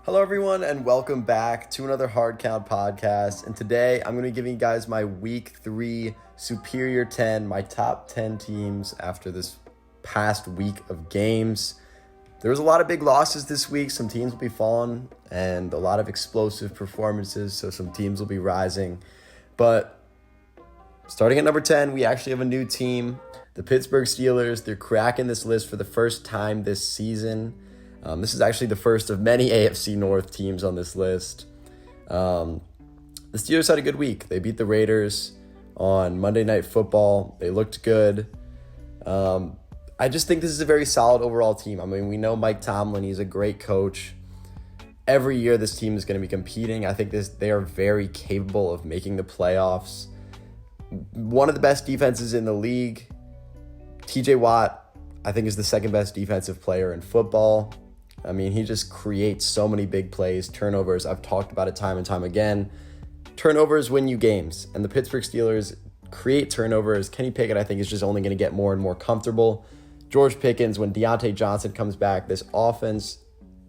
Hello, everyone, and welcome back to another Hard Count podcast. And today I'm going to be giving you guys my Week 3 Superior 10, my top 10 teams after this past week of games. There was a lot of big losses this week. Some teams will be falling and a lot of explosive performances, so some teams will be rising. But starting at number 10, we actually have a new team, the Pittsburgh Steelers. They're cracking this list for the first time this season. This is actually the first of many AFC North teams on this list. The Steelers had a good week. They beat the Raiders on Monday Night Football. They looked good. I just think this is a very solid overall team. I mean, we know Mike Tomlin. He's a great coach. Every year this team is going to be competing. I think they are very capable of making the playoffs. One of the best defenses in the league. TJ Watt, I think, is the second best defensive player in football. I mean, he just creates so many big plays, turnovers. I've talked about it time and time again. Turnovers win you games, and the Pittsburgh Steelers create turnovers. Kenny Pickett, I think, is just only going to get more and more comfortable. George Pickens, when Deontay Johnson comes back, this offense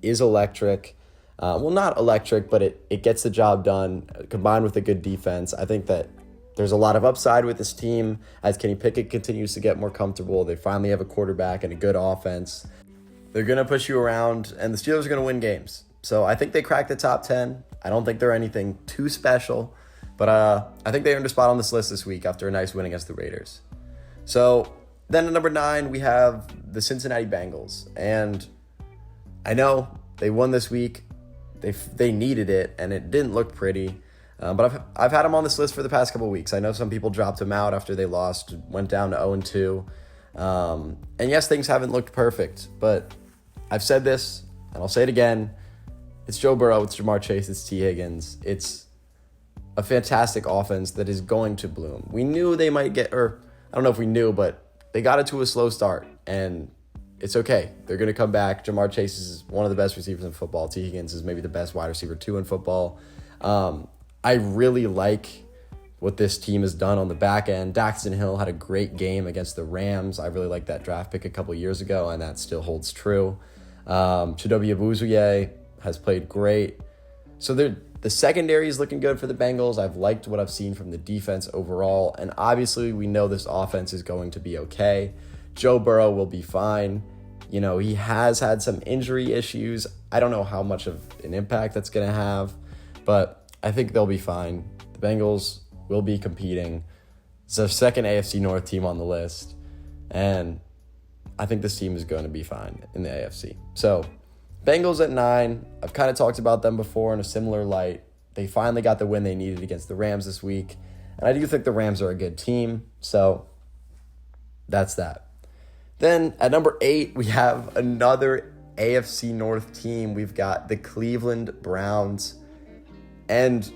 is electric. Well, not electric, but it gets the job done, combined with a good defense. I think that there's a lot of upside with this team as Kenny Pickett continues to get more comfortable. They finally have a quarterback and a good offense. They're going to push you around, and the Steelers are going to win games. So I think they cracked the top 10. I don't think they're anything too special, but I think they earned a spot on this list this week after a nice win against the Raiders. So then at number 9, we have the Cincinnati Bengals. And I know they won this week. They needed it, and it didn't look pretty. But I've had them on this list for the past couple of weeks. I know some people dropped them out after they lost, went down to 0-2. And yes, things haven't looked perfect, but I've said this, and I'll say it again. It's Joe Burrow, it's Jamar Chase, it's T. Higgins. It's a fantastic offense that is going to bloom. We knew they might I don't know if we knew, but they got it to a slow start, and it's okay. They're going to come back. Jamar Chase is one of the best receivers in football. T. Higgins is maybe the best wide receiver, too, in football. I really like what this team has done on the back end. Daxton Hill had a great game against the Rams. I really liked that draft pick a couple years ago, and that still holds true. Chidobe Awuzie has played great. So the secondary is looking good for the Bengals. I've liked what I've seen from the defense overall, and obviously we know this offense is going to be okay. Joe Burrow will be fine. You know, he has had some injury issues. I don't know how much of an impact that's going to have, but I think they'll be fine. The Bengals will be competing. It's their second AFC North team on the list, and I think this team is going to be fine in the AFC. So, Bengals at 9. I've kind of talked about them before in a similar light. They finally got the win they needed against the Rams this week, and I do think the Rams are a good team, so that's that. Then at number 8, we have another AFC North team. We've got the Cleveland Browns, and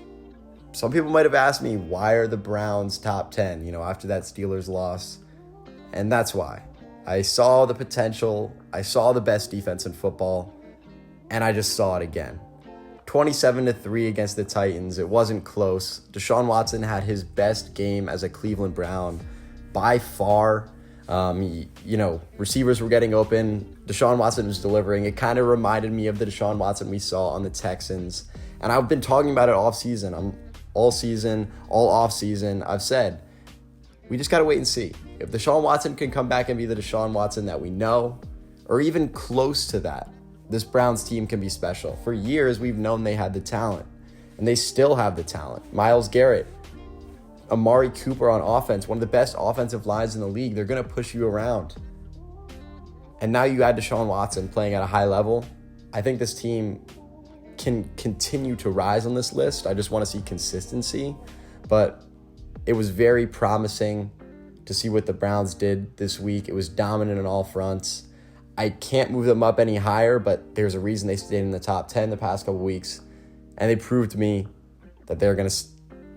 some people might have asked me, why are the Browns top 10, after that Steelers loss? And that's why. I saw the potential. I saw the best defense in football, and I just saw it again. 27-3 against the Titans. It wasn't close. Deshaun Watson had his best game as a Cleveland Brown by far. Receivers were getting open. Deshaun Watson was delivering. It kind of reminded me of the Deshaun Watson we saw on the Texans. And I've been talking about it all off season. I've said, we just got to wait and see. If Deshaun Watson can come back and be the Deshaun Watson that we know, or even close to that, this Browns team can be special. For years, we've known they had the talent, and they still have the talent. Myles Garrett, Amari Cooper on offense, one of the best offensive lines in the league. They're going to push you around. And now you add Deshaun Watson playing at a high level. I think this team can continue to rise on this list. I just want to see consistency, but it was very promising to see what the Browns did this week. It was dominant on all fronts. I can't move them up any higher, but there's a reason they stayed in the top 10 the past couple weeks, and they proved to me that they're going to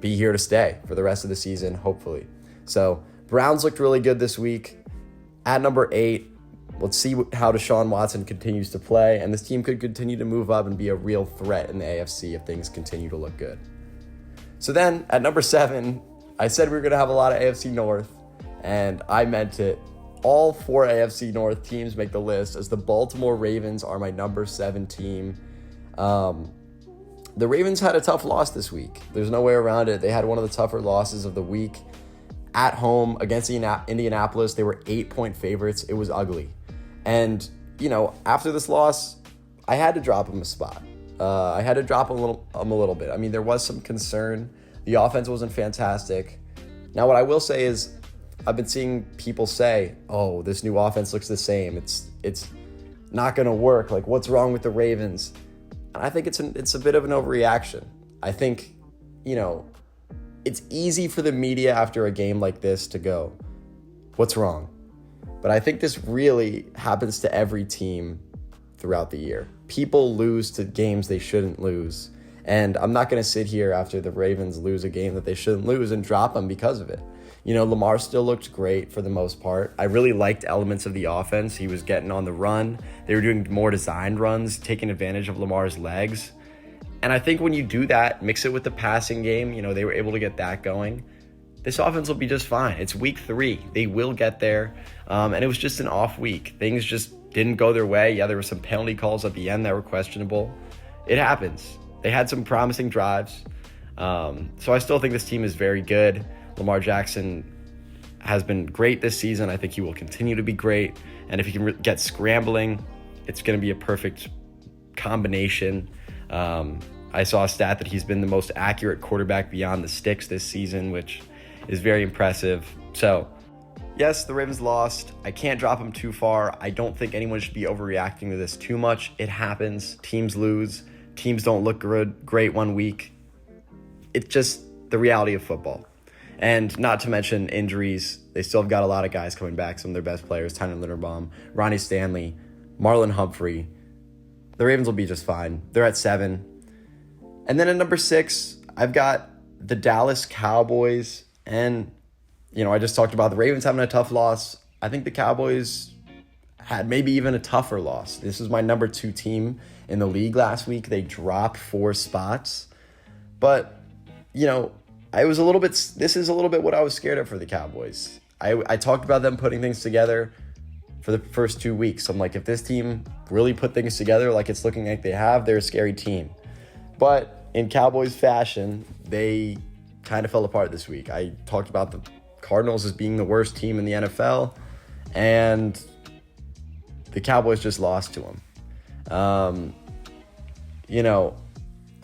be here to stay for the rest of the season, hopefully. So Browns looked really good this week. At number 8, let's see how Deshaun Watson continues to play, and this team could continue to move up and be a real threat in the AFC if things continue to look good. So then, at number 7, I said we were going to have a lot of AFC North, and I meant it. All 4 AFC North teams make the list, as the Baltimore Ravens are my number 7 team. The Ravens had a tough loss this week. There's no way around it. They had one of the tougher losses of the week at home against Indianapolis. They were 8-point favorites. It was ugly. And, after this loss, I had to drop them a spot. I had to drop them a little bit. I mean, there was some concern. The offense wasn't fantastic. Now, what I will say is I've been seeing people say, oh, this new offense looks the same. It's not going to work. Like, what's wrong with the Ravens? And I think it's a bit of an overreaction. I think, it's easy for the media after a game like this to go, what's wrong? But I think this really happens to every team throughout the year. People lose to games they shouldn't lose. And I'm not going to sit here after the Ravens lose a game that they shouldn't lose and drop them because of it. Lamar still looked great for the most part. I really liked elements of the offense. He was getting on the run. They were doing more designed runs, taking advantage of Lamar's legs. And I think when you do that, mix it with the passing game, they were able to get that going. This offense will be just fine. It's week 3. They will get there. And it was just an off week. Things just didn't go their way. Yeah, there were some penalty calls at the end that were questionable. It happens. They had some promising drives. So I still think this team is very good. Lamar Jackson has been great this season. I think he will continue to be great. And if he can get scrambling, it's going to be a perfect combination. I saw a stat that he's been the most accurate quarterback beyond the sticks this season, which is very impressive. So, yes, the Ravens lost. I can't drop them too far. I don't think anyone should be overreacting to this too much. It happens. Teams lose. Teams don't look great one week. It's just the reality of football. And not to mention injuries. They still have got a lot of guys coming back. Some of their best players, Tyler Linderbaum, Ronnie Stanley, Marlon Humphrey. The Ravens will be just fine. They're at 7. And then at number 6, I've got the Dallas Cowboys. And, I just talked about the Ravens having a tough loss. I think the Cowboys had maybe even a tougher loss. This was my number 2 team in the league last week. They dropped 4 spots. But, this is a little bit what I was scared of for the Cowboys. I talked about them putting things together for the first 2 weeks. I'm like, if this team really put things together like it's looking like they have, they're a scary team. But in Cowboys fashion, they kind of fell apart this week. I talked about the Cardinals as being the worst team in the NFL, and the Cowboys just lost to them.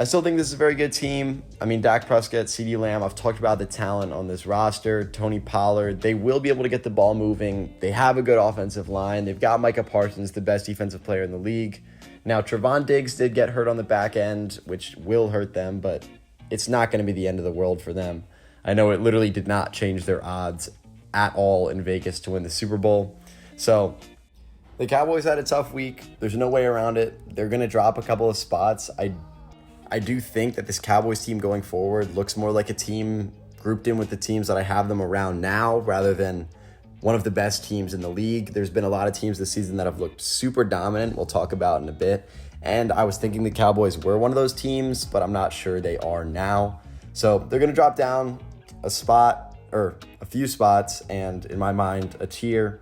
I still think this is a very good team. I mean, Dak Prescott, CeeDee Lamb, I've talked about the talent on this roster. Tony Pollard, they will be able to get the ball moving. They have a good offensive line. They've got Micah Parsons, the best defensive player in the league. Now, Trevon Diggs did get hurt on the back end, which will hurt them, but it's not going to be the end of the world for them. I know it literally did not change their odds at all in Vegas to win the Super Bowl. So the Cowboys had a tough week. There's no way around it. They're going to drop a couple of spots. I do think that this Cowboys team going forward looks more like a team grouped in with the teams that I have them around now rather than one of the best teams in the league. There's been a lot of teams this season that have looked super dominant. We'll talk about in a bit. And I was thinking the Cowboys were one of those teams, but I'm not sure they are now. So they're going to drop down a spot or a few spots and, in my mind, a tier.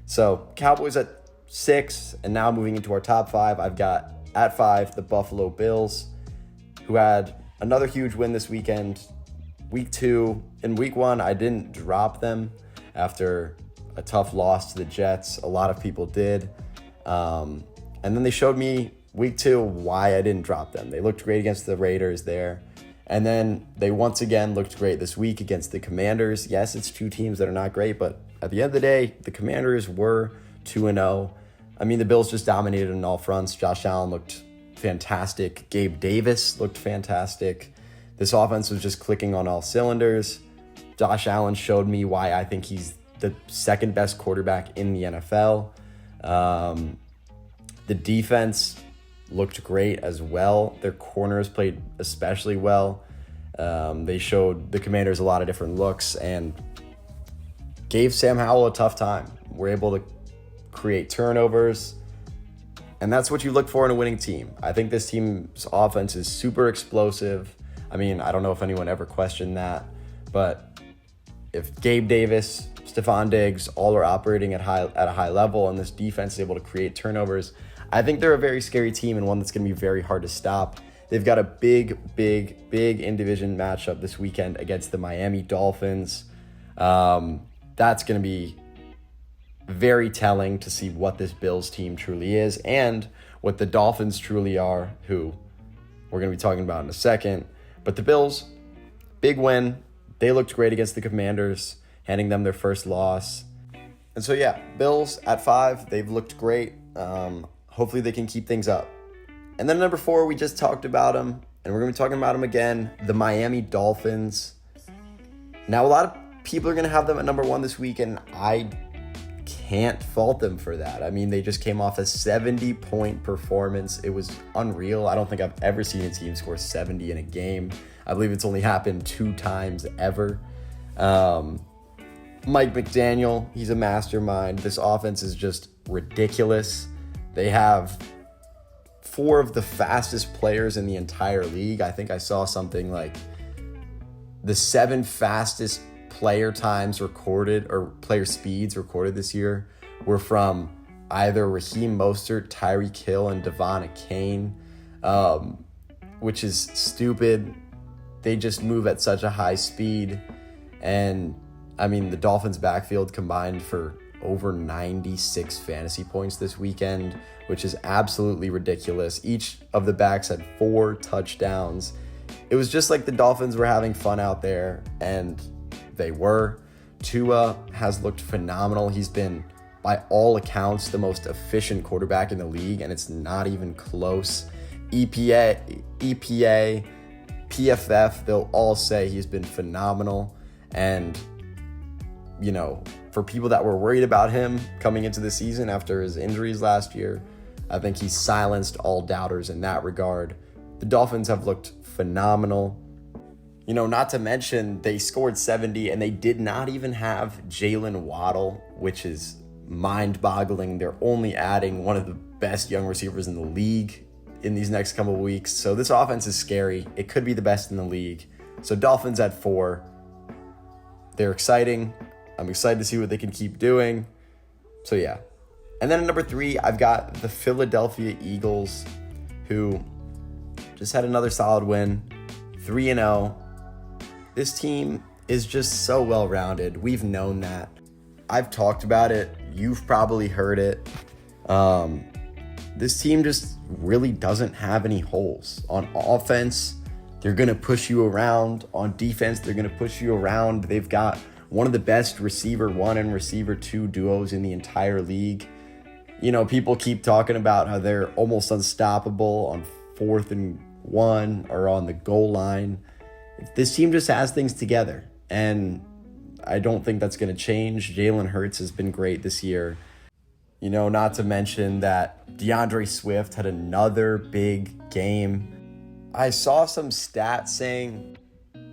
So Cowboys at 6, and now moving into our top 5, I've got at 5 the Buffalo Bills, who had another huge win this weekend. Week 2. In week 1, I didn't drop them after a tough loss to the Jets. A lot of people did. And then they showed me week 2 why I didn't drop them. They looked great against the Raiders there. And then they once again looked great this week against the Commanders. Yes, it's 2 teams that are not great, but at the end of the day, the Commanders were 2-0. I mean, the Bills just dominated on all fronts. Josh Allen looked fantastic. Gabe Davis looked fantastic. This offense was just clicking on all cylinders. Josh Allen showed me why I think he's the second best quarterback in the NFL. The defense looked great as well. Their corners played especially well. They showed the Commanders a lot of different looks and gave Sam Howell a tough time. We're able to create turnovers, and that's what you look for in a winning team. I think this team's offense is super explosive. I mean, I don't know if anyone ever questioned that, but if Gabe Davis, Stephon Diggs, all are operating at a high level and this defense is able to create turnovers, I think they're a very scary team and one that's going to be very hard to stop. They've got a big in-division matchup this weekend against the Miami Dolphins. That's going to be very telling to see what this Bills team truly is and what the Dolphins truly are, who we're going to be talking about in a second. But the Bills, big win. They looked great against the Commanders, handing them their first loss. And so, yeah, Bills at 5, they've looked great. Hopefully they can keep things up. And then number 4, we just talked about them, and we're going to be talking about them again, the Miami Dolphins. Now, a lot of people are going to have them at number 1 this week, and I can't fault them for that. I mean, they just came off a 70-point performance. It was unreal. I don't think I've ever seen a team score 70 in a game. I believe it's only happened 2 times ever. Mike McDaniel, he's a mastermind. This offense is just ridiculous. They have 4 of the fastest players in the entire league. I think I saw something like the 7 fastest player times recorded or player speeds recorded this year were from either Raheem Mostert, Tyreek Hill, and Devon Achane, which is stupid. They just move at such a high speed. And I mean, the Dolphins backfield combined for over 96 fantasy points this weekend, which is absolutely ridiculous. Each of the backs had 4 touchdowns. It was just like the Dolphins were having fun out there, and they were. Tua has looked phenomenal. He's been, by all accounts, the most efficient quarterback in the league, and it's not even close. EPA, PFF, they'll all say he's been phenomenal. And, you know, for people that were worried about him coming into the season after his injuries last year, I think he silenced all doubters in that regard. The Dolphins have looked phenomenal. You know, not to mention they scored 70 and they did not even have Jalen Waddle, which is mind-boggling. They're only adding one of the best young receivers in the league in these next couple of weeks. So this offense is scary. It could be the best in the league. So Dolphins at 4. They're exciting. I'm excited to see what they can keep doing. So yeah. And then at number 3, I've got the Philadelphia Eagles, who just had another solid win, 3-0. This team is just so well-rounded. We've known that. I've talked about it. You've probably heard it. This team just really doesn't have any holes. On offense, they're going to push you around. On defense, they're going to push you around. They've got one of the best receiver 1 and receiver 2 duos in the entire league. You know, people keep talking about how they're almost unstoppable on 4th and 1 or on the goal line. This team just has things together, and I don't think that's going to change. Jalen Hurts has been great this year. You know, not to mention that DeAndre Swift had another big game. I saw some stats saying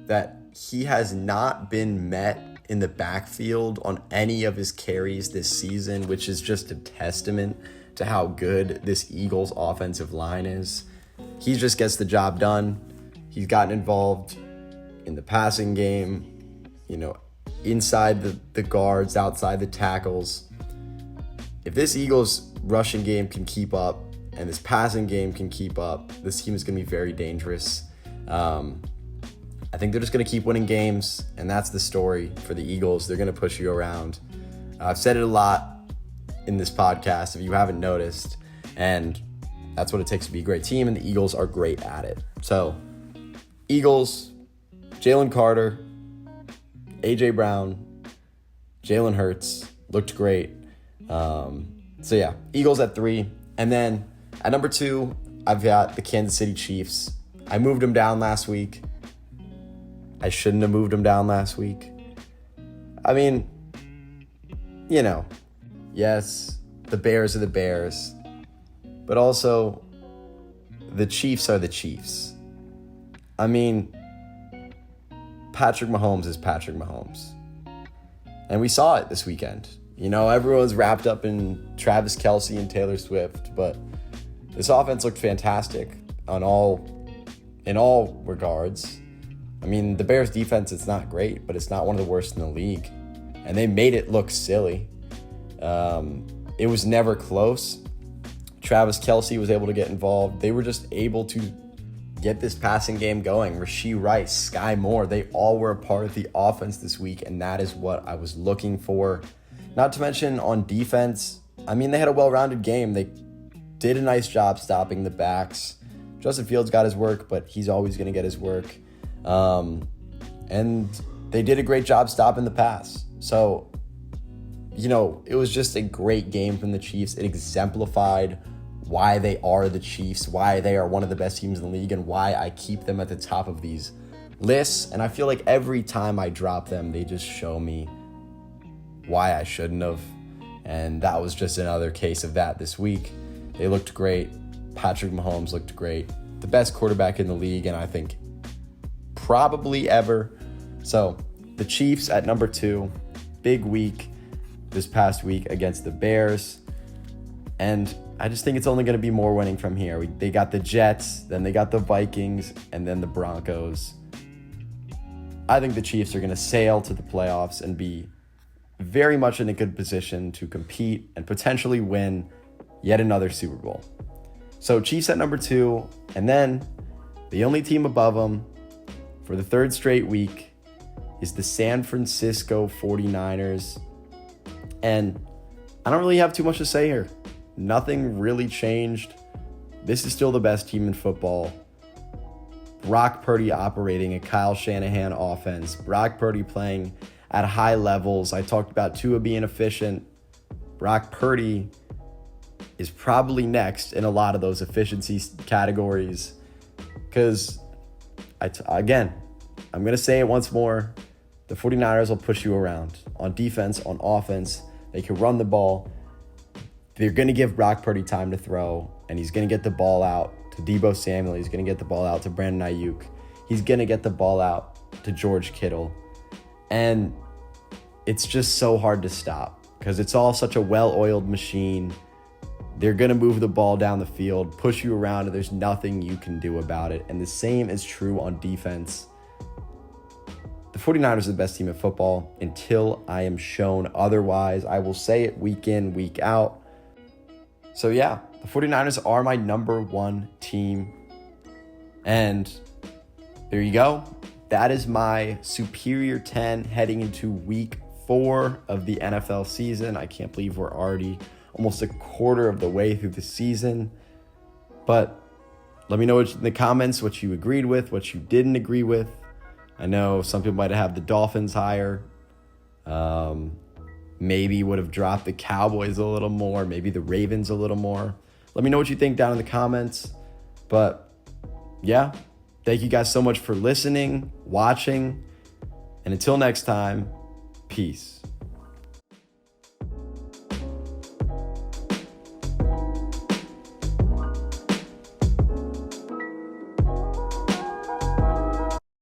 that he has not been met in the backfield on any of his carries this season, which is just a testament to how good this Eagles offensive line is. He just gets the job done. He's gotten involved in the passing game, you know, inside the guards, outside the tackles. If this Eagles rushing game can keep up and this passing game can keep up, this team is going to be very dangerous. I think they're just going to keep winning games, and that's the story for the Eagles. They're going to push you around. I've said it a lot in this podcast, if you haven't noticed, and that's what it takes to be a great team, and the Eagles are great at it. So, Eagles, Jalen Carter, A.J. Brown, Jalen Hurts, looked great. So, yeah, Eagles at 3. And then at number 2, I've got the Kansas City Chiefs. I moved them down last week. I shouldn't have moved them down last week. I mean, you know, yes, the Bears are the Bears, but also the Chiefs are the Chiefs. I mean, Patrick Mahomes is Patrick Mahomes. And we saw it this weekend. You know, everyone's wrapped up in Travis Kelce and Taylor Swift, but this offense looked fantastic in all regards. I mean, the Bears defense, it's not great, but it's not one of the worst in the league. And they made it look silly. It was never close. Travis Kelce was able to get involved. They were just able to get this passing game going. Rashee Rice, Sky Moore, they all were a part of the offense this week, and that is what I was looking for. Not to mention on defense, I mean, they had a well-rounded game. They did a nice job stopping the backs. Justin Fields got his work, but he's always going to get his work. And they did a great job stopping the pass. So, it was just a great game from the Chiefs. It exemplified why they are the Chiefs, why they are one of the best teams in the league, and why I keep them at the top of these lists. And I feel like every time I drop them, they just show me why I shouldn't have. And that was just another case of that this week. They looked great. Patrick Mahomes looked great. The best quarterback in the league, and I think probably ever. So the Chiefs at number 2, big week this past week against the Bears. And I just think it's only going to be more winning from here. They got the Jets, then they got the Vikings, and then the Broncos. I think the Chiefs are going to sail to the playoffs and be very much in a good position to compete and potentially win yet another Super Bowl. So Chiefs at number 2, and then the only team above them for the third straight week is the San Francisco 49ers. And I don't really have too much to say here. Nothing really changed. This is still the best team in football. Brock Purdy operating a Kyle Shanahan offense. Brock Purdy playing at high levels. I talked about Tua being efficient. Brock Purdy is probably next in a lot of those efficiency categories. Because, again, I'm going to say it once more. The 49ers will push you around on defense, on offense. They can run the ball. They're going to give Brock Purdy time to throw, and he's going to get the ball out to Deebo Samuel. He's going to get the ball out to Brandon Ayuk. He's going to get the ball out to George Kittle. And it's just so hard to stop because it's all such a well-oiled machine. They're going to move the ball down the field, push you around, and there's nothing you can do about it. And the same is true on defense. The 49ers are the best team in football until I am shown otherwise. I will say it week in, week out. So yeah, the 49ers are my number 1 team. And there you go. That is my superior 10 heading into week 4 of the NFL season. I can't believe we're already almost a quarter of the way through the season. But let me know in the comments what you agreed with, what you didn't agree with. I know some people might have the Dolphins higher. Maybe would have dropped the Cowboys a little more, maybe the Ravens a little more. Let me know what you think down in the comments. But yeah, thank you guys so much for listening, watching, and until next time, peace.